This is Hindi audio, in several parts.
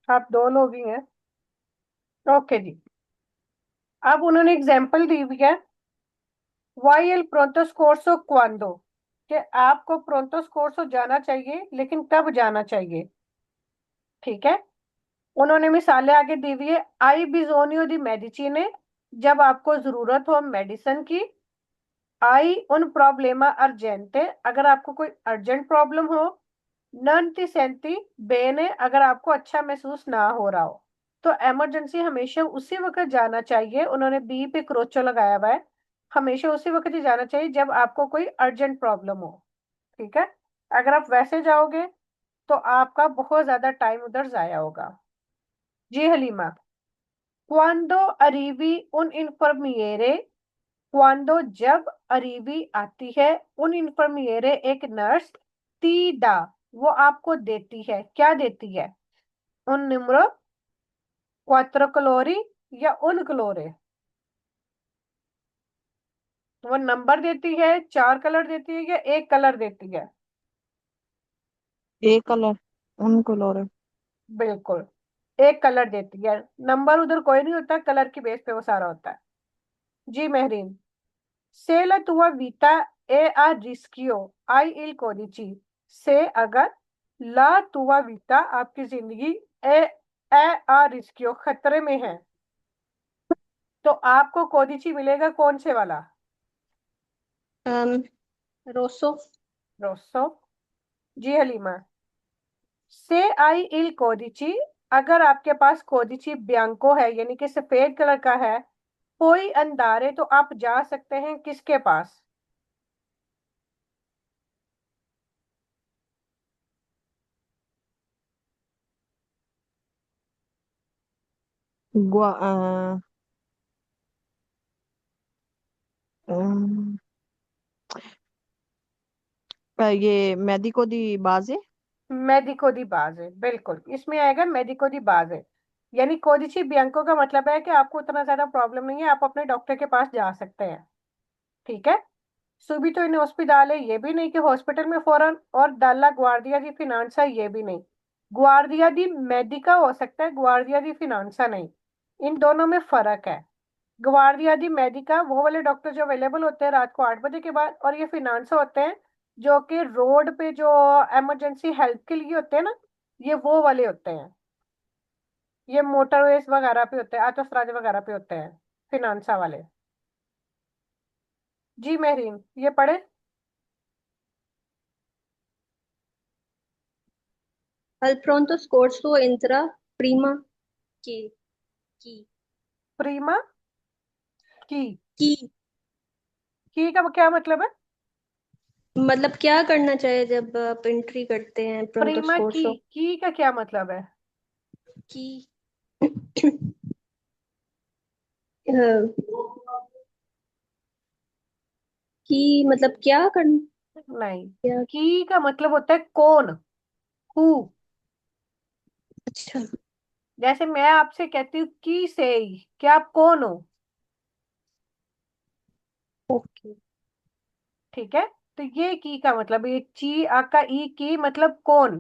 आप दो लोग ही हैं। ओके जी। अब उन्होंने एग्जाम्पल दी हुई है, वाई एल प्रोंटोस कोर्सो क्वांडो, कि आपको प्रोंटोस कोर्सो जाना चाहिए, लेकिन कब जाना चाहिए। ठीक है। उन्होंने मिसालें आगे दी हुई है, आई बिजोनियो दी मेडिसिने, जब आपको जरूरत हो मेडिसिन की। आई उन प्रॉब्लेमा अर्जेंटे, अगर आपको कोई अर्जेंट प्रॉब्लम हो। नन ती सेंती बेने, अगर आपको अच्छा महसूस ना हो रहा हो। तो इमरजेंसी हमेशा उसी वक्त जाना चाहिए, उन्होंने बी पे क्रोचो लगाया हुआ है। हमेशा उसी वक्त ही जाना चाहिए जब आपको कोई अर्जेंट प्रॉब्लम हो। ठीक है। अगर आप वैसे जाओगे तो आपका बहुत ज्यादा टाइम उधर जाया होगा। जी हलीमा। क्वांडो अरीबी उन इंफर्मियरे, क्वांडो जब अरीबी आती है, उन इंफर्मियरे एक नर्स, तीडा वो आपको देती है, क्या देती है। उन निम्रो, क्वात्रो क्लोरी, या उन क्लोरे। वो नंबर देती है, चार कलर देती है, या एक कलर देती है। एक कलर, उन कलर। बिल्कुल। एक कलर देती है, नंबर उधर कोई नहीं होता, कलर की बेस पे वो सारा होता है। जी महरीन। से ला तुआ वीटा ए आ रिस्कियो आई इल कोडिची, से अगर ला तुआ वीटा आपकी जिंदगी ए ए आ रिस्कियो खतरे में है, तो आपको कोदिची मिलेगा कौन से वाला। अम, रोसो। रोसो। जी हलीमा। से आई इल कोदिची, अगर आपके पास कोदिची ब्यांको है यानी कि सफेद कलर का है, कोई अंधारे, तो आप जा सकते हैं किसके पास। गुआ अम, ये मेडिको दी बाजे। मेडिको दी बाज है, बिल्कुल इसमें आएगा मेडिको दी बाज है। यानी कोदिची बियांको का मतलब है कि आपको उतना ज्यादा प्रॉब्लम नहीं है, आप अपने डॉक्टर के पास जा सकते हैं। ठीक है। सुबीतो इन हॉस्पिटल है, ये भी नहीं कि हॉस्पिटल में फौरन, और डाला ग्वार्डिया दी फिनांसा, ये भी नहीं। ग्वार्डिया दी मेडिका हो सकता है, ग्वार्डिया दी फिनांसा नहीं। इन दोनों में फर्क है। ग्वार्डिया दी मेडिका वो वाले डॉक्टर जो अवेलेबल होते हैं रात को 8 बजे के बाद, और ये फिनांसो होते हैं जो कि रोड पे जो इमरजेंसी हेल्प के लिए होते हैं ना, ये वो वाले होते हैं। ये मोटरवेज वगैरह पे होते हैं, आतोसराज वगैरह पे होते हैं फिनांसा वाले। जी मेहरीन, ये पढ़े। Al pronto scorso entra prima की प्रीमा की। की की का क्या मतलब है। मतलब क्या करना चाहिए जब आप एंट्री करते हैं प्रोंतो प्रीमा स्कोर्सो की का क्या मतलब है। की। की मतलब क्या करना। नहीं। क्या। की का मतलब होता है कौन, हु। अच्छा। जैसे मैं आपसे कहती हूँ की से, क्या आप कौन हो। ओके। ठीक है। तो ये की का मतलब, ये ची आका ई की मतलब कौन।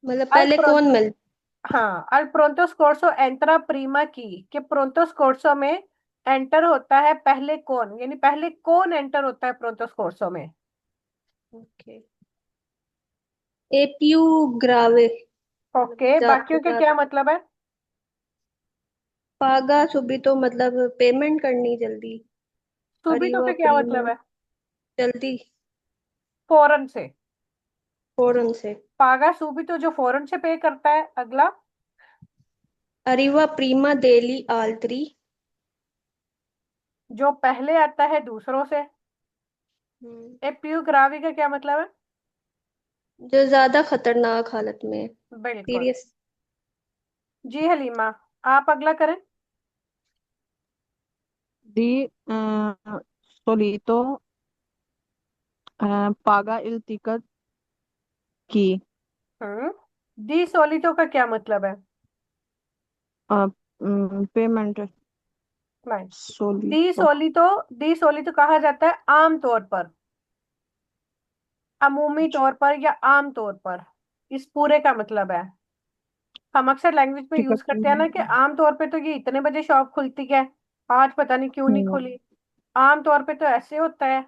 मतलब अल पहले कौन प्रोंतो, मिल। हाँ अल प्रोंतो स्कोर्सो एंट्रा प्रीमा की, कि प्रोंतो स्कोर्सो में एंटर होता है पहले कौन, यानी पहले कौन एंटर होता है प्रोंतो स्कोर्सो में। ओके। एपीयू ग्रावे मतलब ओके, बाकियों के क्या ज्यादा। मतलब है। पागा सुबितो मतलब पेमेंट करनी जल्दी। सुबीतो अरीवा का क्या मतलब प्रीमा है। जल्दी। फौरन से। फौरन से। पागा सुबीतो जो फौरन से पे करता है। अगला। अरीवा प्रीमा देली आल्त्री जो पहले आता है दूसरों से। ए प्यूग्रावी का क्या मतलब है। जो ज्यादा खतरनाक हालत में है। बिल्कुल। सीरियस। जी हलीमा, आप अगला करें। दी सोलितो पागा इल तिकट की। हम्म। दी सोलितो का क्या मतलब है। पेमेंट नहीं। दी सोलितो। सोलितो, दी सोलितो कहा जाता है आम तौर पर, अमूमी अच्छा। तौर पर या आम तौर पर। इस पूरे का मतलब है हम अक्सर लैंग्वेज में यूज टिकट करते हैं ना कि आमतौर पे तो ये इतने बजे शॉप खुलती है, आज पता नहीं क्यों नहीं खुली। आमतौर पे तो ऐसे होता है,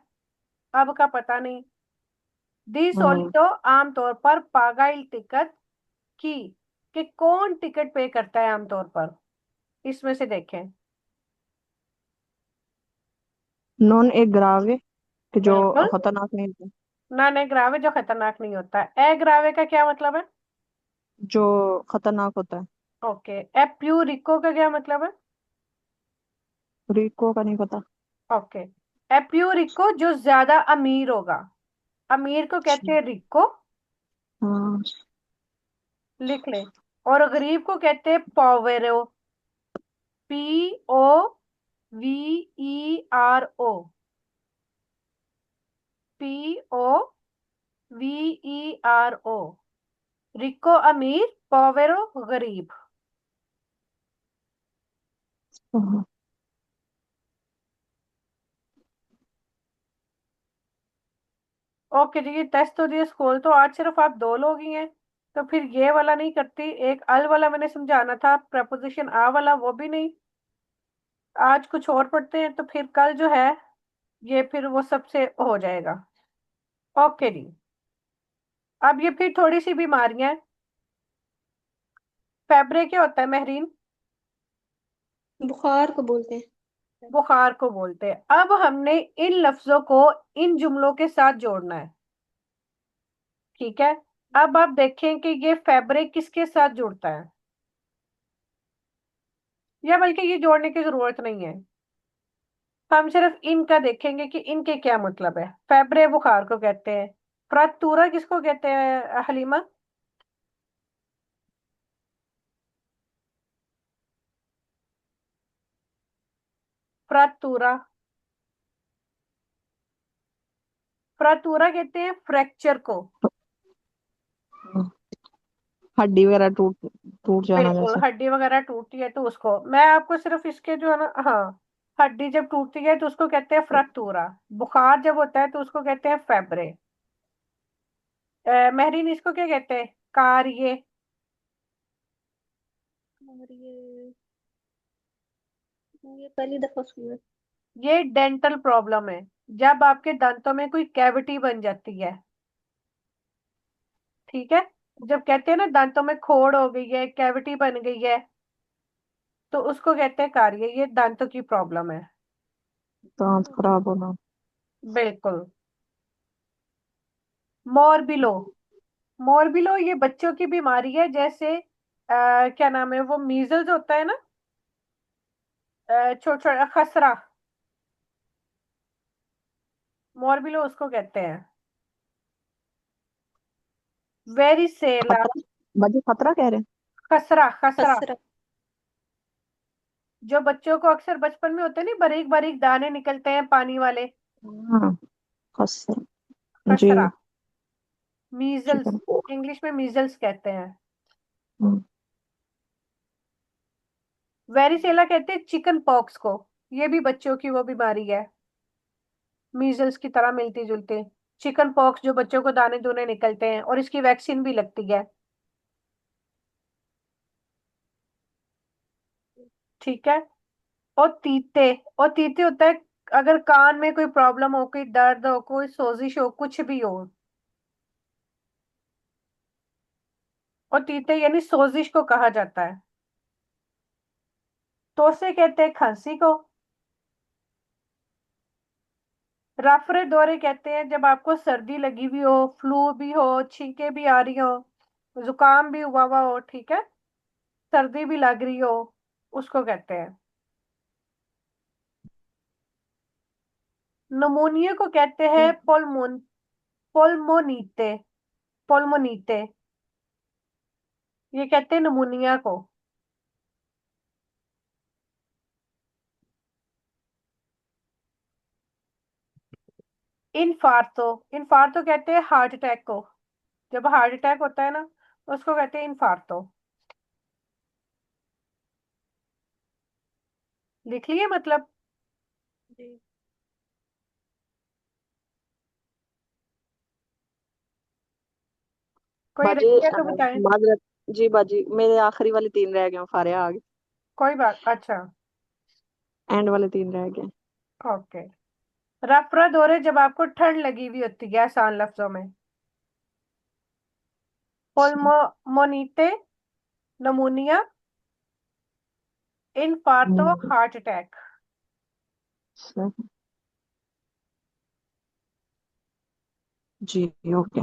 अब का पता नहीं। दी सोलितो आमतौर पर पागा टिकट की, कि कौन टिकट पे करता है आमतौर पर, इसमें से देखें। नॉन ए ग्रावे कि जो बिल्कुल, खतरनाक नहीं होता, नॉन एग्रावे जो खतरनाक नहीं होता। एग्रावे का क्या मतलब है? जो खतरनाक होता है। ओके। एप्यूरिको का क्या मतलब है? रिको का नहीं पता। ओके। एप्यूरिको जो ज्यादा अमीर होगा, अमीर को कहते अच्छा। हैं रिको, हाँ। लिख ले। और गरीब को कहते हैं पोवेरो, P O V E R O, P O V E R O. रिको अमीर, पोवेरो गरीब। हाँ। ओके जी, ये टेस्ट तो दिए, स्कूल तो आज सिर्फ आप दो लोग ही हैं, तो फिर ये वाला नहीं करती। एक अल वाला मैंने समझाना था, प्रपोजिशन आ वाला, वो भी नहीं। आज कुछ और पढ़ते हैं, तो फिर कल जो है ये फिर वो सबसे हो जाएगा। ओके जी। अब ये फिर थोड़ी सी बीमारियां हैं। फेब्रे क्या होता है महरीन? बुखार को बोलते हैं। बुखार को बोलते हैं। अब हमने इन लफ्जों को इन जुमलों के साथ जोड़ना है, ठीक है? अब आप देखें कि ये फैब्रिक किसके साथ जुड़ता है, या बल्कि ये जोड़ने की जरूरत नहीं है। हम सिर्फ इनका देखेंगे कि इनके क्या मतलब है। फेब्रे बुखार को कहते हैं। फ्रतूरा किसको कहते हैं हलीमा? फ्रतूरा, फ्रतूरा कहते हैं फ्रैक्चर को। हड्डी वगैरह टूट टूट जाना बिल्कुल, जैसे। हड्डी वगैरह टूटती है तो उसको, मैं आपको सिर्फ इसके जो है ना, हाँ, हड्डी जब टूटती है तो उसको कहते हैं फ्रैक्चूरा। बुखार जब होता है तो उसको कहते हैं फेब्रे। महरीन इसको क्या कहते हैं? कार्ये। और ये पहली दफा सुना है। ये डेंटल प्रॉब्लम है, जब आपके दांतों में कोई कैविटी बन जाती है, ठीक है? जब कहते हैं ना दांतों में खोड़ हो गई है, कैविटी बन गई है, तो उसको कहते हैं कार्ये। ये दांतों की प्रॉब्लम है। दांत खराब होना। बिल्कुल। मोरबिलो, मोरबिलो ये बच्चों की बीमारी है, जैसे क्या नाम है वो, मीजल्स होता है ना, छोटा छोटा खसरा, मोरबिलो उसको कहते हैं। वेरिसेला, खतरा, बाजी खतरा कह रहे हैं। खसरा खसरा, खसरा। जो बच्चों को अक्सर बचपन में होते हैं नहीं, बारीक बारीक दाने निकलते हैं पानी वाले, हाँ। खसरा। जी। खसरा। Measles, chicken. इंग्लिश में मीजल्स कहते हैं। हम्म। वेरिसेला कहते हैं चिकन पॉक्स को। ये भी बच्चों की वो बीमारी है, मीजल्स की तरह मिलती जुलती। चिकन पॉक्स जो बच्चों को दाने दूने निकलते हैं, और इसकी वैक्सीन भी लगती है, ठीक है? और तीते, और तीते होता है अगर कान में कोई प्रॉब्लम हो, कोई दर्द हो, कोई सोजिश हो, कुछ भी हो। और तीते यानी सोजिश को कहा जाता है। तोसे कहते हैं खांसी को। राफरे दौरे कहते हैं जब आपको सर्दी लगी हुई हो, फ्लू भी हो, छींके भी आ रही हो, जुकाम भी हुआ हो, ठीक है, सर्दी भी लग रही हो, उसको कहते हैं। नमोनिया को कहते हैं पोल्मोनीते, पोल्मोनीते, ये कहते हैं नमोनिया को। इन्फार्टो, इन्फार्टो कहते हैं हार्ट अटैक को। जब हार्ट अटैक होता है ना, उसको कहते हैं इन्फार्टो। लिख लिए मतलब? जी। कोई रह बाजी गया तो बताएं। माजरत, जी बाजी, मेरे आखिरी वाले 3 रह गए, फारिया आ गई। कोई बात, अच्छा। एंड वाले 3 रह गए। ओके। रफरा दौरे जब आपको ठंड लगी हुई होती है, आसान लफ्जों में। पोल्मोनिते, नमूनिया, इन्फार्क्टो, हम्म, हार्ट अटैक। सही। जी ओके।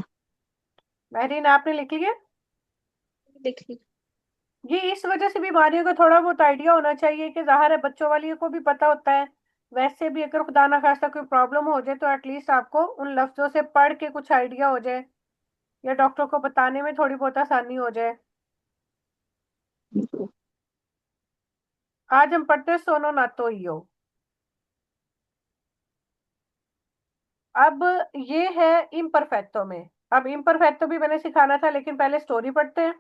महरीन, आपने लिख लिया? लिख ली। ये इस वजह से बीमारियों का थोड़ा बहुत आइडिया होना चाहिए कि जाहिर है बच्चों वाली को भी पता होता है। वैसे भी अगर खुदा ना खास्ता कोई प्रॉब्लम हो जाए तो एटलीस्ट आपको उन लफ्जों से पढ़ के कुछ आइडिया हो जाए, या डॉक्टर को बताने में थोड़ी बहुत आसानी हो जाए। आज हम पढ़ते हैं सोनो नातो इयो। अब ये है इम्परफेक्टो में। अब इम्परफेक्टो भी मैंने सिखाना था, लेकिन पहले स्टोरी पढ़ते हैं,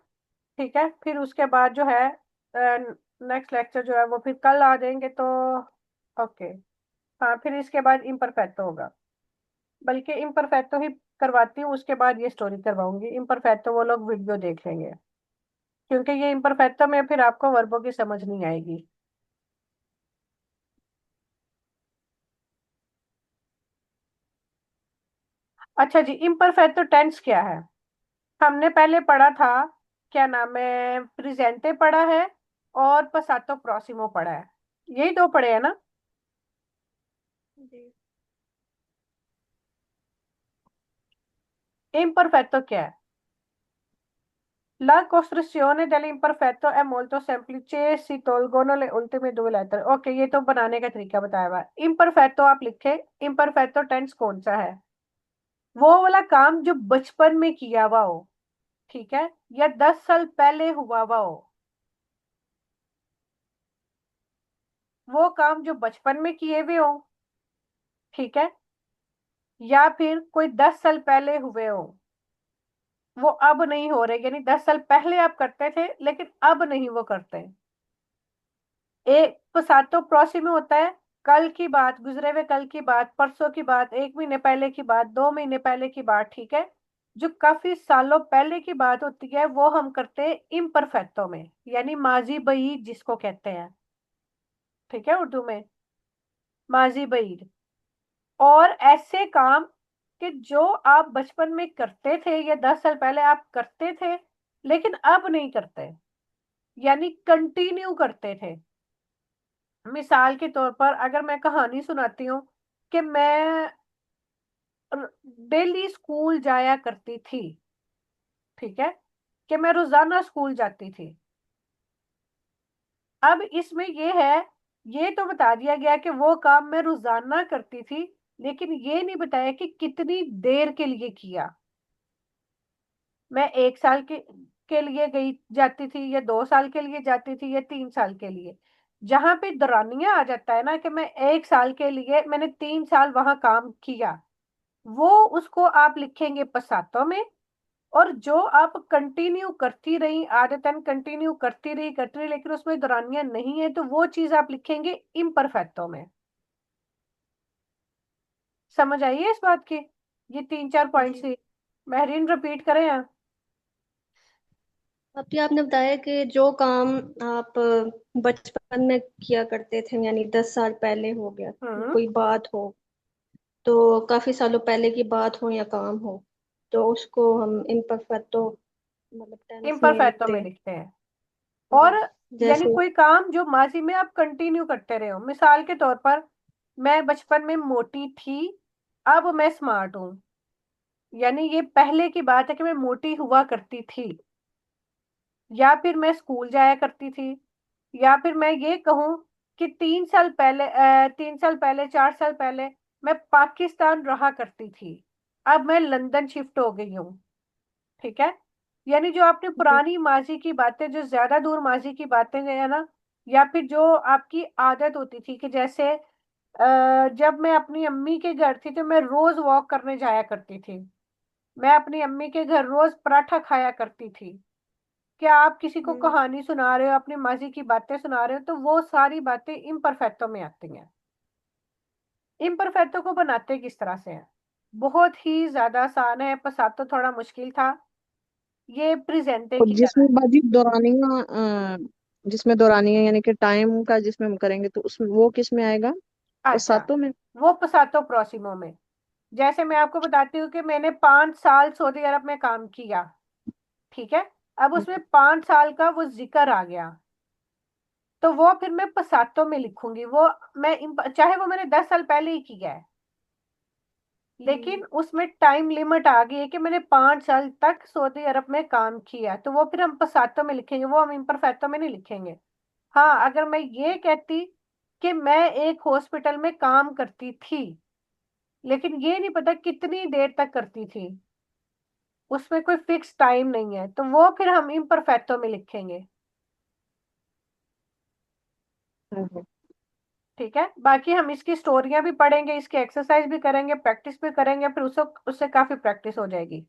ठीक है? फिर उसके बाद जो है नेक्स्ट लेक्चर जो है वो फिर कल आ जाएंगे तो। ओके। हाँ, फिर इसके बाद इम्परफेक्टो होगा। बल्कि इम्परफेक्टो ही करवाती हूँ, उसके बाद ये स्टोरी करवाऊंगी। इम्परफेक्टो वो लोग वीडियो देख लेंगे, क्योंकि ये इम्परफेक्टो में फिर आपको वर्बों की समझ नहीं आएगी। अच्छा जी, इम्परफेक्टो टेंस क्या है? हमने पहले पढ़ा था, क्या नाम है, प्रेजेंटे पढ़ा है और पसातो प्रोसिमो पढ़ा है। यही दो पढ़े हैं ना? जी। इम्परफेक्टो क्या है? La costruzione dell'imperfetto è molto semplice, si tolgono le ultime due lettere। Okay, ये तो बनाने का तरीका बताया हुआ है। इम्परफेक्टो आप लिखे, इम्परफेक्टो टेंस कौन सा है? वो वाला काम जो बचपन में किया हुआ हो, ठीक है, या 10 साल पहले हुआ हुआ हो। वो काम जो बचपन में किए हुए हो, ठीक है, या फिर कोई 10 साल पहले हुए हो, वो अब नहीं हो रहे, यानी 10 साल पहले आप करते थे लेकिन अब नहीं वो करते। एक पसातो प्रोसी में होता है कल की बात, गुजरे हुए कल की बात, परसों की बात, 1 महीने पहले की बात, 2 महीने पहले की बात, ठीक है? जो काफी सालों पहले की बात होती है वो हम करते हैं इम्परफेक्टो में, यानी माजी बई जिसको कहते हैं, ठीक है, उर्दू में माजी बई। और ऐसे काम कि जो आप बचपन में करते थे या 10 साल पहले आप करते थे लेकिन अब नहीं करते, यानी कंटिन्यू करते थे। मिसाल के तौर पर अगर मैं कहानी सुनाती हूँ कि मैं डेली स्कूल जाया करती थी, ठीक है, कि मैं रोजाना स्कूल जाती थी। अब इसमें ये है, ये तो बता दिया गया कि वो काम मैं रोजाना करती थी, लेकिन ये नहीं बताया कि कितनी देर के लिए किया। मैं 1 साल के लिए गई जाती थी, या 2 साल के लिए जाती थी, या 3 साल के लिए। जहां पे दौरानिया आ जाता है ना कि मैं 1 साल के लिए, मैंने 3 साल वहां काम किया, वो उसको आप लिखेंगे पसातों में। और जो आप कंटिन्यू करती रही, आदतन कंटिन्यू करती रही लेकिन उसमें दौरानिया नहीं है, तो वो चीज आप लिखेंगे इम्परफेक्टो में। समझ आइए इस बात की? ये 3-4 पॉइंट जी। से महरीन रिपीट करें यहाँ। अभी आपने बताया कि जो काम आप बचपन में किया करते थे, यानी 10 साल पहले हो गया, हम्म। कोई बात हो, तो काफी सालों पहले की बात हो या काम हो, तो उसको हम इम्परफेक्टो मतलब टेंस में इम्परफेक्टो लिखते में हैं। लिखते हैं। जी। और यानी जैसे। कोई काम जो माजी में आप कंटिन्यू करते रहे हो। मिसाल के तौर पर, मैं बचपन में मोटी थी, अब मैं स्मार्ट हूं, यानी ये पहले की बात है कि मैं मोटी हुआ करती थी। या फिर मैं स्कूल जाया करती थी। या फिर मैं ये कहूं कि 3 साल पहले 4 साल पहले मैं पाकिस्तान रहा करती थी, अब मैं लंदन शिफ्ट हो गई हूँ, ठीक है? यानी जो आपने जी। पुरानी माजी की बातें, जो ज्यादा दूर माजी की बातें है ना, या फिर जो आपकी आदत होती थी कि जैसे जब मैं अपनी अम्मी के घर थी तो मैं रोज वॉक करने जाया करती थी, मैं अपनी अम्मी के घर रोज पराठा खाया करती थी। क्या आप किसी को हम्म। कहानी सुना रहे हो, अपनी माजी की बातें सुना रहे हो, तो वो सारी बातें इम्परफेक्टो में आती हैं। इम्परफेक्टो को बनाते किस तरह से हैं? बहुत ही ज्यादा आसान है, पसातो थोड़ा मुश्किल था। ये प्रेजेंटे और की तरह जिसमें है। बाजी दौरानिया जिसमें दौरानिया यानी कि टाइम का जिसमें हम करेंगे तो उसमें वो किस में आएगा? अच्छा, पसातों में। वो पसातो प्रोसिमो में। जैसे मैं आपको बताती हूँ कि मैंने 5 साल सऊदी अरब में काम किया, ठीक है। अब उसमें 5 साल का वो जिक्र आ गया, तो वो फिर मैं पसातो में लिखूंगी। वो मैं चाहे वो मैंने 10 साल पहले ही किया है, लेकिन उसमें टाइम लिमिट आ गई है कि मैंने 5 साल तक सऊदी अरब में काम किया, तो वो फिर हम पसातो में लिखेंगे, वो हम इम्परफेक्टो में नहीं लिखेंगे। हाँ, अगर मैं ये कहती कि मैं एक हॉस्पिटल में काम करती थी, लेकिन ये नहीं पता कितनी देर तक करती थी, उसमें कोई फिक्स टाइम नहीं है, तो वो फिर हम इम्परफेक्टो में लिखेंगे। हम्म। ठीक है, बाकी हम इसकी स्टोरियां भी पढ़ेंगे, इसकी एक्सरसाइज भी करेंगे, प्रैक्टिस भी करेंगे, फिर उससे काफी प्रैक्टिस हो जाएगी,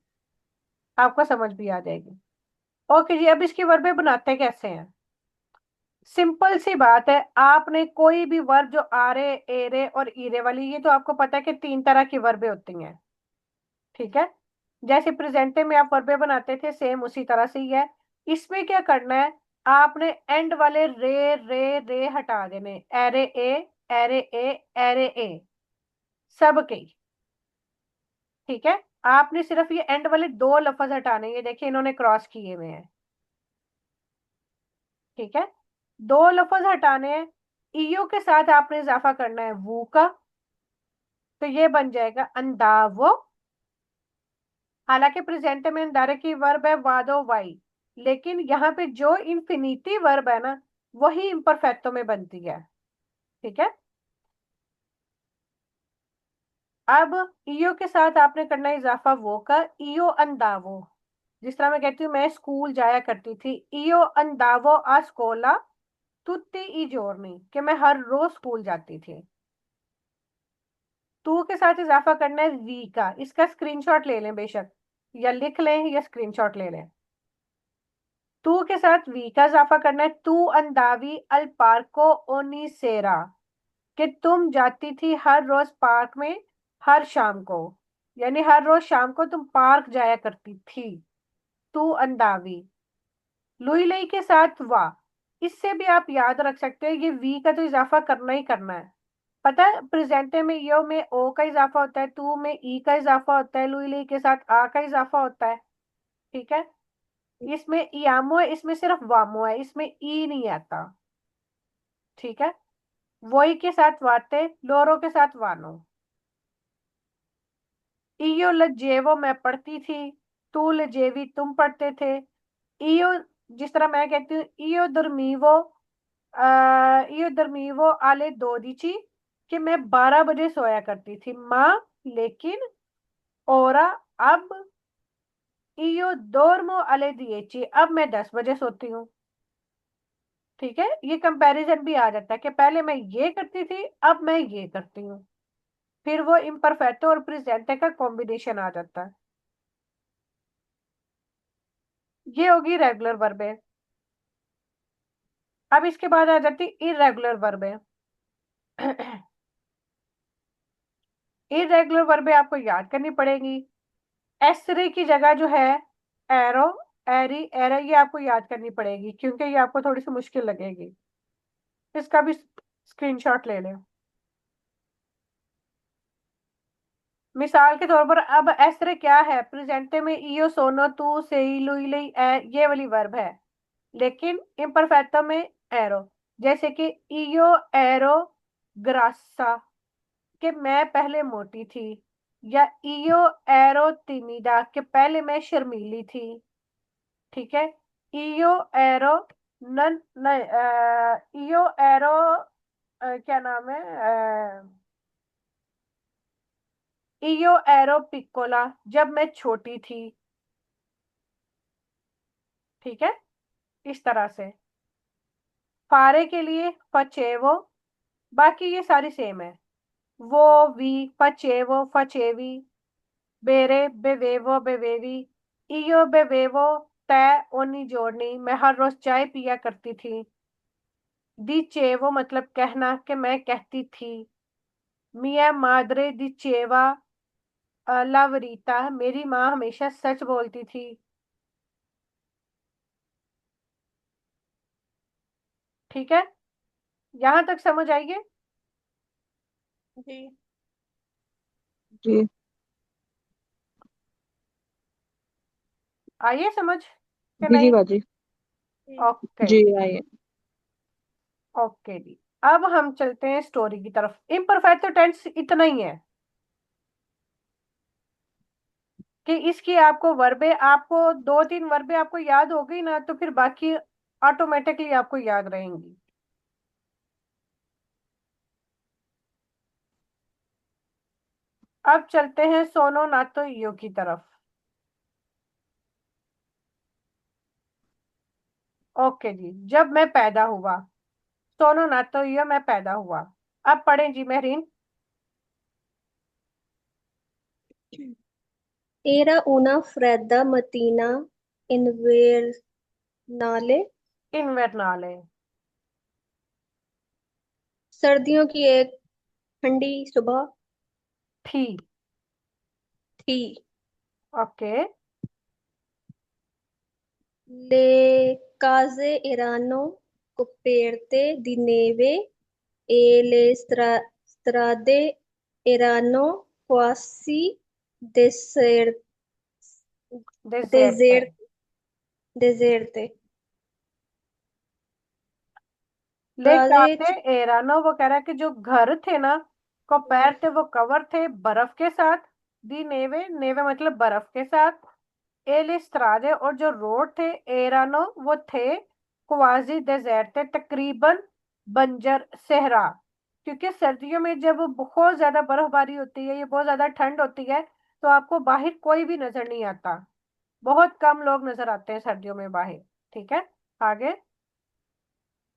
आपको समझ भी आ जाएगी। ओके जी, अब इसकी वर्बे बनाते कैसे हैं? सिंपल सी बात है, आपने कोई भी वर्ब जो आरे, एरे और ईरे वाली, ये तो आपको पता है कि 3 तरह की वर्बे होती हैं, ठीक है। जैसे प्रेजेंटे में आप वर्बे बनाते थे, सेम उसी तरह से ही है। इसमें क्या करना है, आपने एंड वाले रे रे रे हटा देने, array A, array A, array A, सब के, ठीक है। आपने सिर्फ ये एंड वाले 2 लफ्ज हटाने, ये देखिए इन्होंने क्रॉस किए हुए हैं, ठीक है। 2 लफ्ज हटाने हैं। ईयू के साथ आपने इजाफा करना है वो का, तो ये बन जाएगा अंदावो। हालांकि प्रेजेंट में डायरेक्ट की वर्ब है वादो वाई, लेकिन यहाँ पे जो इंफिनिटी वर्ब है ना, वही इम्परफेक्टो में बनती है, ठीक है। अब ईयो के साथ आपने करना है इजाफा वो का, ईयो अंदावो। जिस तरह मैं कहती हूँ मैं स्कूल जाया करती थी, ईयो अंदावो आ स्कोला तुत्ती ई जोरनी, कि मैं हर रोज स्कूल जाती थी। तू के साथ इजाफा करना है वी का, इसका स्क्रीनशॉट ले लें बेशक, या लिख लें या स्क्रीनशॉट ले लें। तू के साथ वी का इजाफा करना है, तू अंदावी अल पार्को ओनी सेरा, कि तुम जाती थी हर रोज पार्क में हर शाम को, यानी हर रोज शाम को तुम पार्क जाया करती थी। तू अंदावी। लुई लई के साथ वाह, इससे भी आप याद रख सकते हैं, ये वी का तो इजाफा करना ही करना है। पता है प्रेजेंटे में यो में ओ का इजाफा होता है, तू में ई का इजाफा होता है, लुई लई के साथ आ का इजाफा होता है, ठीक है। इसमें इयामो है, इसमें सिर्फ वामो है, इसमें ई नहीं आता, ठीक है। वोई के साथ वाते, लोरो के साथ वानो। इयो लजेवो मैं पढ़ती थी, तू लजेवी तुम पढ़ते थे। इयो, जिस तरह मैं कहती हूँ इयो दरमीवो, इयो दरमीवो आले दो दीची, कि मैं 12 बजे सोया करती थी माँ, लेकिन ओरा अब इयो दोरमो आले दिएची, अब मैं 10 बजे सोती हूँ, ठीक है। ये कंपैरिजन भी आ जाता है कि पहले मैं ये करती थी, अब मैं ये करती हूँ, फिर वो इम्परफेक्टो और प्रेजेंटे का कॉम्बिनेशन आ जाता है। ये होगी रेगुलर वर्बे। अब इसके बाद आ जाती इरेगुलर वर्बे। इरेगुलर वर्बे आपको याद करनी पड़ेगी। एसरे की जगह जो है एरो, एरी, एरे, ये आपको याद करनी पड़ेगी, क्योंकि ये आपको थोड़ी सी मुश्किल लगेगी। इसका भी स्क्रीनशॉट ले लें। मिसाल के तौर पर, अब एसरे क्या है, प्रेजेंटे में इयो सोनो तू सेई लुई लई ये वाली वर्ब है, लेकिन इम्परफेक्टो में एरो। जैसे कि इयो एरो ग्रासा, कि मैं पहले मोटी थी, या इयो एरो तिमिडा, कि पहले मैं शर्मीली थी, ठीक है। इयो एरो नन न, इयो एरो क्या नाम है, इयो एरो पिकोला, जब मैं छोटी थी, ठीक है। इस तरह से फारे के लिए फचेवो, बाकी ये सारी सेम है। वो वी, फचेवो फचेवी, बेरे बेवेवो बेवेवी, इयो बेवेवो तय ओनी जोड़नी, मैं हर रोज चाय पिया करती थी। दी चेवो मतलब कहना, कि मैं कहती थी। मिया मादरे दी चेवा लावरीता, मेरी माँ हमेशा सच बोलती थी। ठीक है, यहां तक समझ आइए? जी जी आइए समझ कि जी जी नहीं? बाजी। जी। ओके, जी आइए। ओके जी। अब हम चलते हैं स्टोरी की तरफ। इम्परफेक्ट तो टेंस इतना ही है कि इसकी आपको वर्बे, आपको दो तीन वर्बे आपको याद हो गई ना, तो फिर बाकी ऑटोमेटिकली आपको याद रहेंगी। अब चलते हैं सोनो नातो यो की तरफ। ओके जी, जब मैं पैदा हुआ, सोनो नातो यो मैं पैदा हुआ। अब पढ़ें जी Mehreen. Era una fredda mattina invernale। इन्वेरनाले सर्दियों की एक ठंडी सुबह थी। थी। Okay, Le case erano coperte di neve e le strade erano quasi desert- डेजर्ट है। desert- deserte। ले Case काते एरानो, वो कह रहा है कि जो घर थे ना, को पैर थे, वो कवर थे बर्फ के साथ। दी नेवे, नेवे मतलब बर्फ के साथ। एल स्त्रादे, और जो रोड थे एरानो, वो थे क्वाजी डेजर्ट थे, तकरीबन बंजर सहरा। क्योंकि सर्दियों में जब बहुत ज्यादा बर्फबारी होती है, ये बहुत ज्यादा ठंड होती है, तो आपको बाहर कोई भी नजर नहीं आता। बहुत कम लोग नजर आते हैं सर्दियों में बाहर। ठीक है, आगे।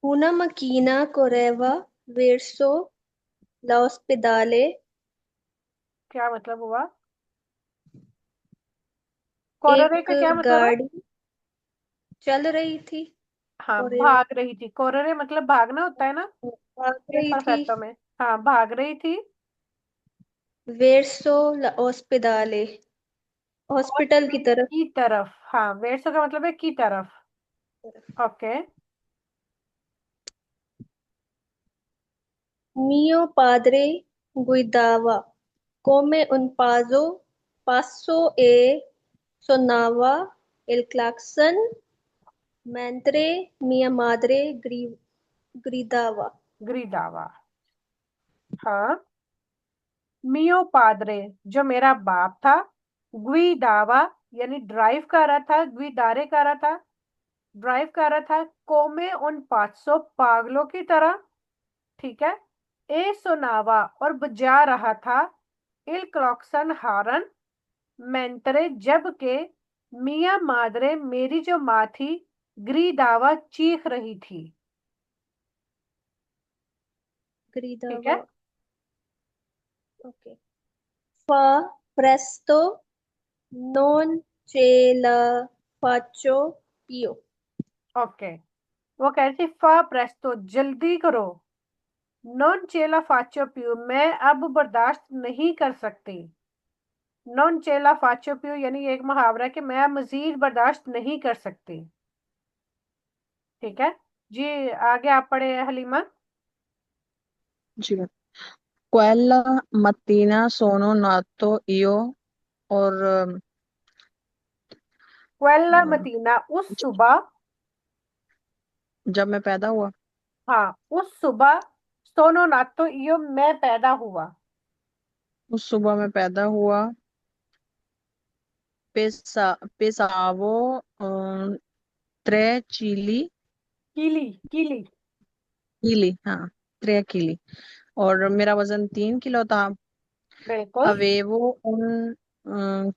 una macchina correva verso l'ospedale। क्या मतलब हुआ? कोररे एक का क्या मतलब है? गाड़ी चल रही थी। हाँ, कोरेवा भाग रही थी। कोररे मतलब भागना होता है ना, भाग रही थी इम्परफेक्टो में। हाँ, भाग रही थी। verso l'ospedale, हॉस्पिटल की हॉस्पिटल तरफ। की तरफ। हाँ, वेरसो का मतलब है की तरफ। Okay. Mio padre guidava come un passo e suonava il clacson mentre mia madre gridava। ग्रीडावा। हाँ, मियो पादरे, जो मेरा बाप था। ग्वीडावा यानी ड्राइव कर रहा था, ग्वीडारे कर रहा था, ड्राइव कर रहा था। कोमे उन 500 पागलों की तरह। ठीक है। ए सुनावा, और बजा रहा था। इल क्लॉक्सन हारन, मेंतरे, जबकि मिया मादरे, मेरी जो माँ थी, ग्रीदावा, चीख रही थी। ठीक gridava। है। Okay. Fa presto, non ce la faccio più। Okay, वो कह रही थी फा प्रेस्तो, जल्दी करो। नॉन चेला फाचो पियो, मैं अब बर्दाश्त नहीं कर सकती। नॉन चेला फाचो पियो यानी एक मुहावरा है कि मैं मजीद बर्दाश्त नहीं कर सकती। ठीक है जी, आगे आप पढ़े हलीमा। जी ma'am. quella mattina sono nato io और क्वेला अ, मदीना, उस सुबह। जब मैं पैदा हुआ। हाँ, उस सुबह। सोनो नातो यो, मैं पैदा हुआ। उस सुबह मैं पैदा हुआ। पेसावो त्रे चिली कीली, कीली। किली, हाँ, 3 किली। और मेरा वजन 3 किलो था। बिल्कुल। अवेवो उन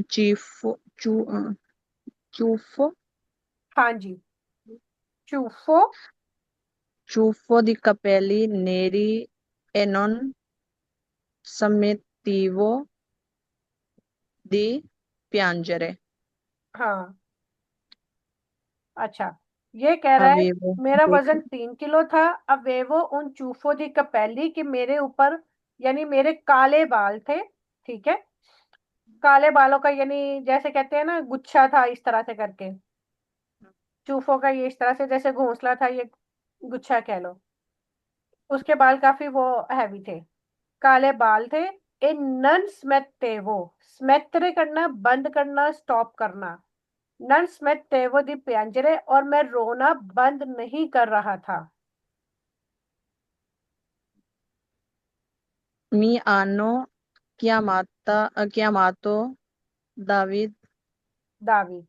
चीफो चूफो हाँ जी, चूफो। ciuffo di capelli neri e non smettevo di piangere। हाँ, अच्छा, ये कह रहा है avevo मेरा देख वजन 3 किलो था। अब वे वो उन चूफो दी कपैली कि मेरे ऊपर, यानी मेरे काले बाल थे। ठीक है, काले बालों का यानी जैसे कहते हैं ना, गुच्छा था इस तरह से करके। चूफों का ये इस तरह से जैसे घोंसला था, ये गुच्छा कह लो। उसके बाल काफी वो हैवी थे, काले बाल थे। ए नन स्मेत्तेवो, स्मेत्रे करना, बंद करना, स्टॉप करना। नन स्मेत्तेवो दी पियांजरे, और मैं रोना बंद नहीं कर रहा था। मी आनो chiamato David. दावीद,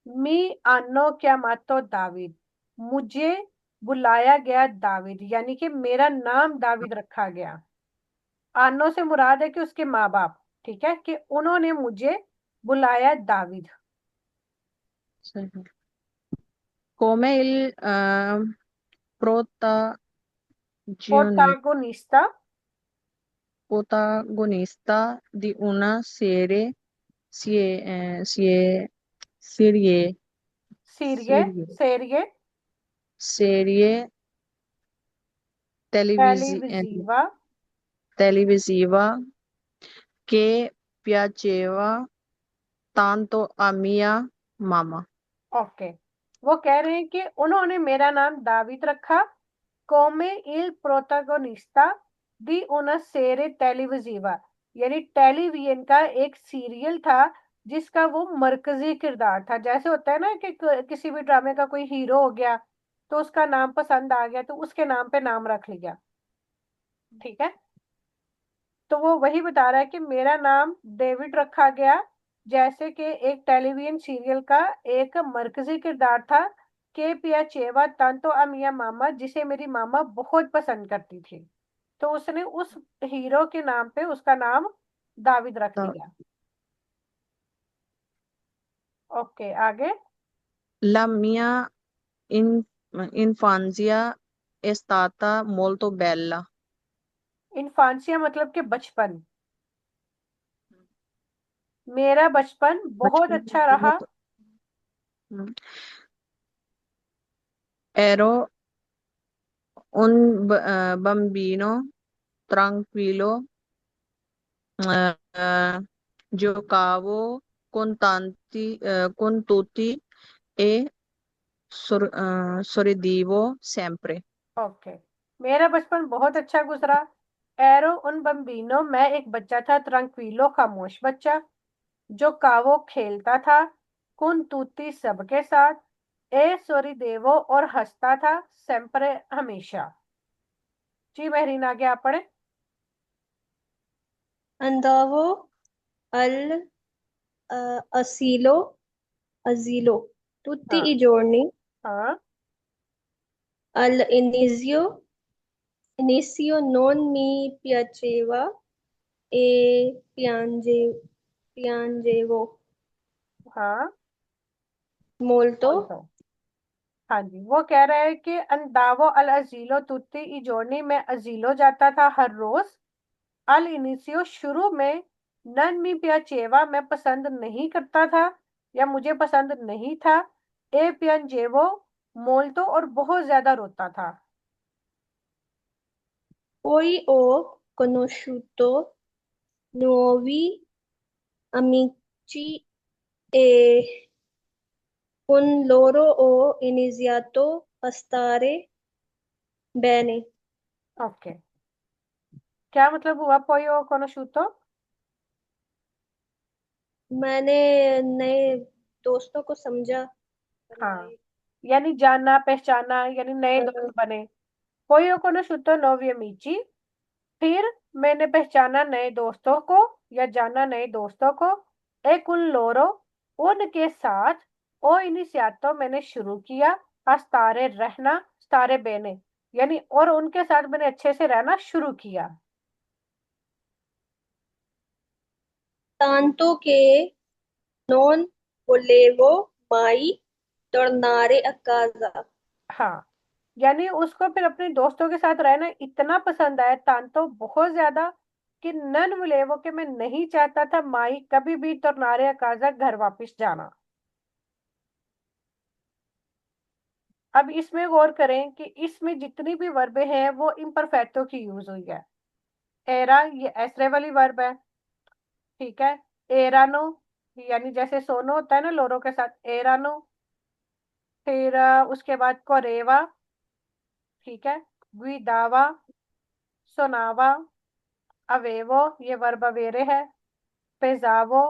मी आनो क्या मातो दावीद, मुझे बुलाया गया दावीद, यानी कि मेरा नाम दावीद रखा गया। आनो से मुराद है कि उसके माँ बाप, ठीक है, कि उन्होंने मुझे बुलाया David. Come il protagonista प्रोटागोनिस्ता, protagonista di una serie, सीरिये, serie, सेरिये, serie टेलीविजिवा। televisiva che piaceva tanto a mia mamma. Okay, वो कह रहे हैं कि उन्होंने मेरा नाम दावीद रखा। कोमे इल प्रोटागोनिस्ता दी una serie televisiva, यानी टेलीविजन का एक सीरियल था जिसका वो मरकजी किरदार था। जैसे होता है ना कि किसी भी ड्रामे का कोई हीरो हो गया, तो उसका नाम पसंद आ गया तो उसके नाम पे नाम रख लिया, ठीक है। तो वो वही बता रहा है कि मेरा नाम डेविड रखा गया, जैसे कि एक टेलीविजन सीरियल का एक मरकजी किरदार था, के पियाचेवा तंतो अमिया मामा, जिसे मेरी मामा बहुत पसंद करती थी। तो उसने उस हीरो के नाम पे उसका नाम दाविद रख Da- दिया। ओके, आगे। La mia infanzia è stata molto bella. इन्फांसिया मतलब कि बचपन। मेरा बचपन बहुत बचपन में अच्छा रहा। बहुत ero bambino tranquillo, giocavo con tutti e sorridevo sempre. Okay, मेरा बचपन बहुत अच्छा गुजरा। एरो उन बम्बीनो, मैं एक बच्चा था, ट्रंक्विलो खामोश बच्चा, जो कावो खेलता था, कुन तूती सबके साथ, ए सोरी देवो और हंसता था, सेम्परे हमेशा। जी महरीन, आगे आप पढ़े। Andavo al asilo, asilo tutti हाँ i giorni. हाँ All'inizio non mi piaceva e piangevo हाँ, molto. बोल दो। हाँ जी, वो कह रहा है कि अंदावो अल अजीलो तुत्ती इजोनी में अजीलो जाता था हर रोज। अल इनिसियो शुरू में, नन मी पियाचेवा मैं पसंद नहीं करता था या मुझे पसंद नहीं था, ए पियंजेवो मोल्तो और बहुत ज्यादा रोता था। Poi ho conosciuto nuovi amici e con loro ho iniziato a stare bene. Okay, क्या मतलब हुआ पोयो कोनोशूतो? मैंने नए दोस्तों को समझा, हाँ, बनाए। यानी जानना पहचाना, यानी नए हाँ, दोस्त बने। पोयो कोनोशूतो नोवी अमीची, फिर मैंने पहचाना नए दोस्तों को या जाना नए दोस्तों को। एक उन लोरो, उनके साथ। ओ इनिशियातो मैंने शुरू किया। अस्तारे रहना, स्तारे बेने, यानी और उनके साथ मैंने अच्छे से रहना शुरू किया। tanto che non volevo mai tornare a casa. हाँ, यानी उसको फिर अपने दोस्तों के साथ रहना इतना पसंद आया, तांतो बहुत ज्यादा, कि नन विलेवो के मैं नहीं चाहता था माई कभी भी tornare a casa घर वापस जाना। अब इसमें गौर करें कि इसमें जितनी भी वर्बें हैं वो इम्परफेक्टो की यूज हुई है। एरा ये एसरे वाली वर्ब है, ठीक है। एरानो, यानी जैसे सोनो होता है ना लोरो के साथ, एरानो। फिर उसके बाद कोरेवा, ठीक है, ग्विदावा, सोनावा, अवेवो, ये वर्ब अवेरे है, पेजावो,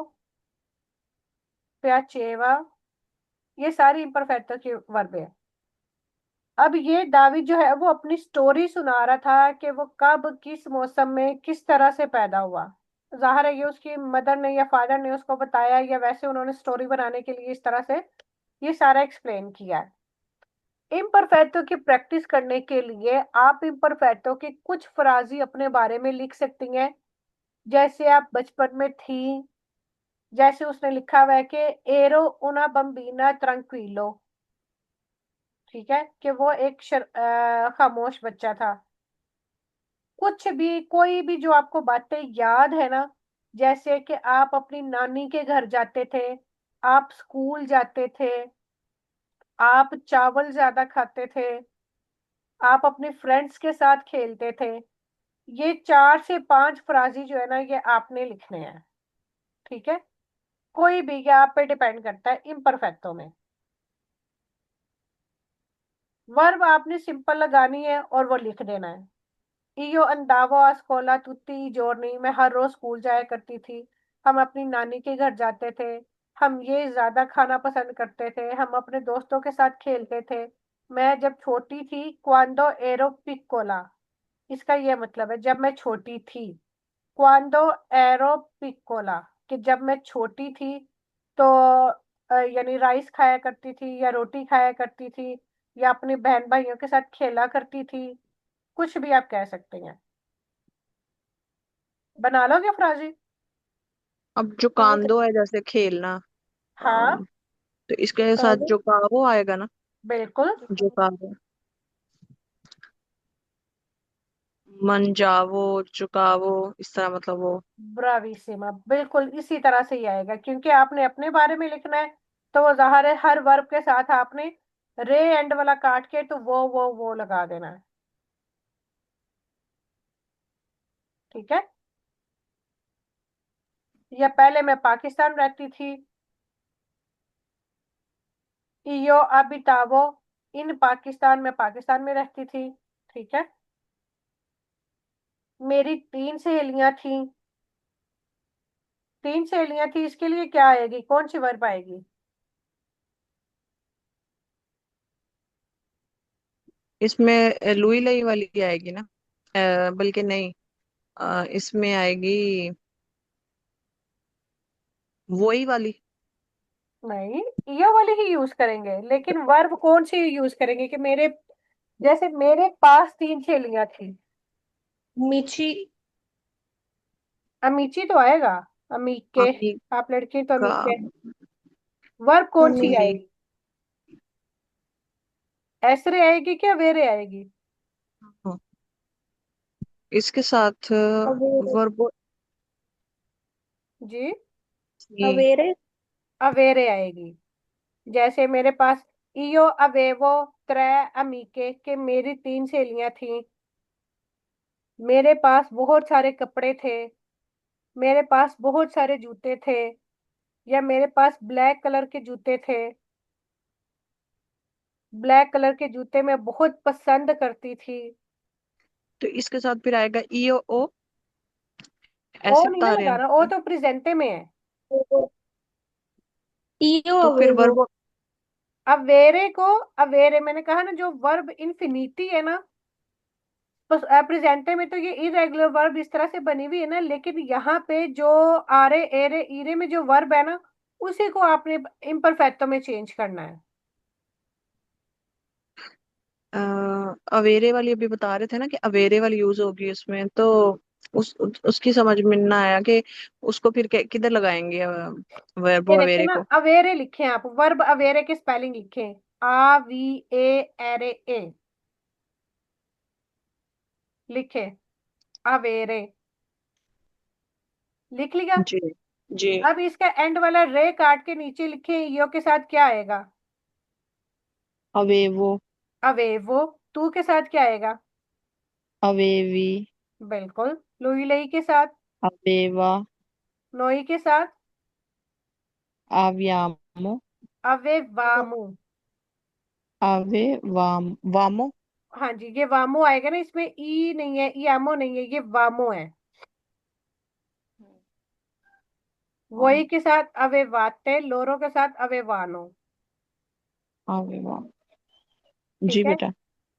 प्याचेवा, ये सारी इम्परफेक्टो की वर्ब है। अब ये दाविद जो है वो अपनी स्टोरी सुना रहा था कि वो कब किस मौसम में किस तरह से पैदा हुआ। जाहिर है ये उसकी मदर ने या फादर ने उसको बताया, या वैसे उन्होंने स्टोरी बनाने के लिए इस तरह से ये सारा एक्सप्लेन किया है। इम्परफेक्टो की प्रैक्टिस करने के लिए आप इम्परफेक्टो की कुछ फ्राजी अपने बारे में लिख सकती हैं। जैसे आप बचपन में थी, जैसे उसने लिखा हुआ है कि एरो उना बम्बीना ट्रंक्विलो, ठीक है, कि वो एक खामोश बच्चा था। कुछ भी, कोई भी जो आपको बातें याद है ना, जैसे कि आप अपनी नानी के घर जाते थे, आप स्कूल जाते थे, आप चावल ज्यादा खाते थे, आप अपने फ्रेंड्स के साथ खेलते थे, ये 4 से 5 फ्राजी जो है ना ये आपने लिखने हैं, ठीक है। कोई भी, ये आप पे डिपेंड करता है इम्परफेक्टो में। वर्ब आपने सिंपल लगानी है और वो लिख देना है। इयो अंदावो आ स्कोला तुत्ती जोरनी, मैं हर रोज स्कूल जाया करती थी, हम अपनी नानी के घर जाते थे, हम ये ज्यादा खाना पसंद करते थे, हम अपने दोस्तों के साथ खेलते थे, मैं जब छोटी थी क्वांडो एरो पिक्कोला, इसका ये मतलब है जब मैं छोटी थी। क्वांडो एरो पिक्कोला, कि जब मैं छोटी थी तो यानी राइस खाया करती थी या रोटी खाया करती थी, या अपने बहन भाइयों के साथ खेला करती थी, कुछ भी आप कह सकते हैं। बना लोगे फ्राजी? अब जो बहुत कांदो है जैसे खेलना, हाँ, अम, तो इसके साथ काफी जो कावो आएगा ना, बिल्कुल। जो कावो, मंजावो, चुकावो, इस तरह मतलब वो। ब्रावीसिमा, बिल्कुल इसी तरह से ही आएगा, क्योंकि आपने अपने बारे में लिखना है, तो वो जाहिर है हर वर्ब के साथ आपने रे एंड वाला काट के तो वो लगा देना है, ठीक है। या पहले मैं पाकिस्तान रहती थी, इयो अबितावो, इन पाकिस्तान में पाकिस्तान में रहती थी, ठीक है। मेरी 3 सहेलियां थी, 3 सहेलियां थी, इसके लिए क्या आएगी, कौन सी वर्ब आएगी? इसमें लुई लई वाली आएगी ना, बल्कि नहीं, इसमें आएगी वही वाली। नहीं, यो वाली ही यूज करेंगे, लेकिन वर्ब कौन सी यूज करेंगे कि मेरे, जैसे मेरे पास 3 सहेलियां थी। मीठी। अमीची तो आएगा, अमीके, अमी आप लड़की तो का, अमीके। वर्ब कौन सी अमीर। अमी, आएगी? ऐसरे आएगी क्या वेरे आएगी? हाँ, इसके साथ अवेरे। वर्ब जी, थी। अवेरे। अवेरे आएगी। जैसे मेरे पास इयो अवेवो त्रै अमीके, के मेरी 3 सहेलियां थी, मेरे पास बहुत सारे कपड़े थे, मेरे पास बहुत सारे जूते थे, या मेरे पास ब्लैक कलर के जूते थे, ब्लैक कलर के जूते मैं बहुत पसंद करती थी। तो इसके साथ फिर आएगा ई ओ ओ, ओ ऐसे नहीं ना बता रहे हैं लगाना, ओ ना। तो प्रेजेंटे में है। इयो तो फिर अवेवो। वर्ब, अवेरे को, अवेरे मैंने कहा ना, जो वर्ब इन्फिनिटी है ना, तो प्रेजेंटे में तो ये इरेगुलर वर्ब इस तरह से बनी हुई है ना, लेकिन यहाँ पे जो आरे एरे ईरे में जो वर्ब है ना, उसी को आपने इम्परफेक्टो में चेंज करना है। अवेरे वाली अभी बता रहे थे ना कि अवेरे वाली यूज होगी उसमें, तो उसकी समझ में ना आया कि उसको फिर किधर लगाएंगे वर्बो ये देखिए अवेरे ना, को। अवेरे लिखे आप, वर्ब अवेरे के स्पेलिंग लिखे, आ वी ए एरे ए लिखे, अवेरे, लिख लिया। जी जी। अब इसका एंड वाला रे काट के नीचे लिखे, यो के साथ क्या आएगा? अवेवो, अवेवो। तू के साथ क्या आएगा? अवेवी, बिल्कुल। लुई लई के साथ, अवेवा, नोई के साथ, आव्यामो, अवेवामू, अवे वामो। हाँ जी, ये वामो आएगा ना, इसमें ई नहीं है, ई एमओ नहीं है, ये वामो है। वही के साथ अवे वाते, लोरो के साथ अवे वानो। अवे वाम। जी ठीक है। बेटा।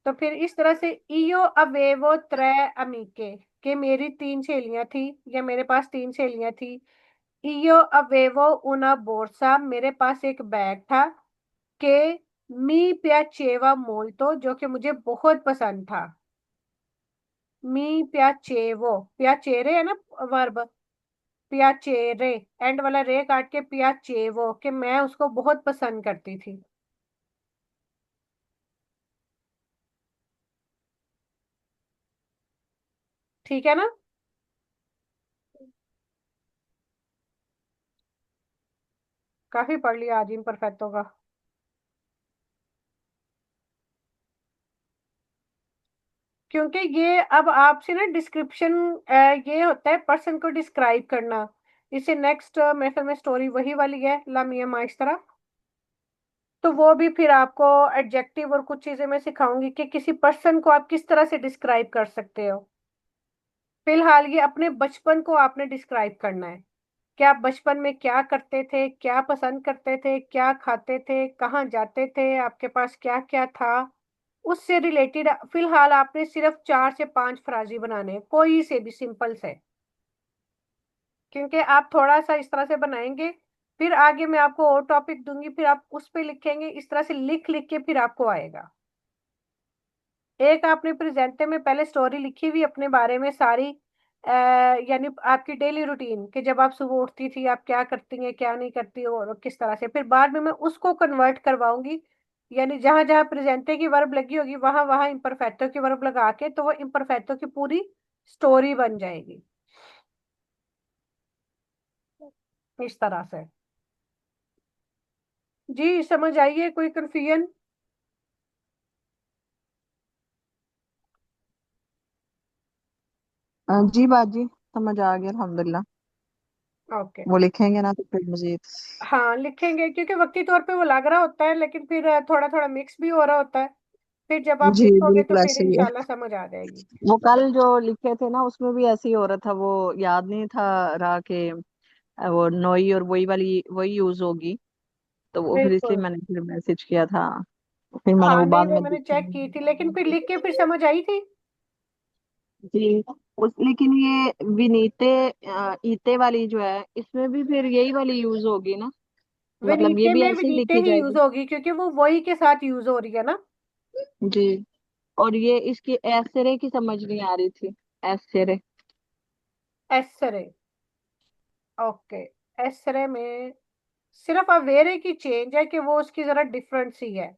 तो फिर इस तरह से इयो अवेवो त्रै अमीके, कि मेरी तीन सहेलियां थी, या मेरे पास तीन सहेलियां थी। इयो अवेवो उना बोरसा, मेरे पास एक बैग था। के मी प्याचेवा मोल्तो, जो कि मुझे बहुत पसंद था। मी प्याचेवो, प्याचेरे है ना वर्ब, प्याचेरे, एंड वाला रे काट के प्याचेवो, कि मैं उसको बहुत पसंद करती थी। ठीक है ना। काफी पढ़ लिया आज इन परफेक्टो का। क्योंकि ये अब आपसे ना डिस्क्रिप्शन, ये होता है पर्सन को डिस्क्राइब करना। इसे नेक्स्ट मेरे ख्याल में स्टोरी वही वाली है, ला मियां माइस्तरा। तो वो भी फिर आपको एडजेक्टिव और कुछ चीजें मैं सिखाऊंगी कि किसी पर्सन को आप किस तरह से डिस्क्राइब कर सकते हो। फिलहाल ये अपने बचपन को आपने डिस्क्राइब करना है, कि आप बचपन में क्या करते थे, क्या पसंद करते थे, क्या खाते थे, कहाँ जाते थे, आपके पास क्या क्या था। उससे रिलेटेड फिलहाल आपने सिर्फ 4 से 5 फ्राजी बनाने हैं, कोई से भी सिंपल से। क्योंकि आप थोड़ा सा इस तरह से बनाएंगे, फिर आगे मैं आपको और टॉपिक दूंगी, फिर आप उस पे लिखेंगे, इस तरह से लिख लिख के फिर आपको आएगा। एक आपने प्रेजेंटे में पहले स्टोरी लिखी हुई अपने बारे में सारी, यानी आपकी डेली रूटीन, कि जब आप सुबह उठती थी आप क्या करती हैं, क्या नहीं करती हो, और किस तरह से। फिर बाद में मैं उसको कन्वर्ट करवाऊंगी, यानी जहां जहां प्रेजेंटे की वर्ब लगी होगी वहां वहां इम्परफेक्टो की वर्ब लगा के, तो वो इम्परफेक्टो की पूरी स्टोरी बन जाएगी, इस तरह से। जी समझ आइए, कोई कंफ्यूजन? जी बाजी, समझ आ गया अल्हम्दुलिल्लाह। ओके। वो लिखेंगे ना तो फिर मजीद। हाँ लिखेंगे, क्योंकि वक्ती तौर पे वो लग रहा होता है, लेकिन फिर थोड़ा थोड़ा मिक्स भी हो रहा होता है। फिर जब आप जी लिखोगे तो बिल्कुल फिर ऐसे ही है। इंशाल्लाह समझ आ जाएगी। वो कल जो लिखे थे ना उसमें भी ऐसे ही हो रहा था, वो याद नहीं था रहा कि वो नोई और वही वाली वही यूज होगी। तो वो फिर इसलिए बिल्कुल। मैंने फिर मैसेज किया था। फिर मैंने हाँ वो नहीं, बाद वो में मैंने देखा। चेक की थी, लेकिन फिर लिख के फिर समझ आई थी। जी। लेकिन ये विनीते ईते वाली जो है इसमें भी फिर यही वाली यूज होगी ना। मतलब ये विनीते भी में ऐसे ही विनीते लिखी ही यूज जाएगी। होगी, क्योंकि वो वही के साथ यूज हो रही है ना। जी। और ये इसकी ऐसरे की समझ नहीं आ रही थी। ऐसरे। एसरे। ओके। एसरे में सिर्फ अवेरे की चेंज है, कि वो उसकी जरा डिफरेंट सी है।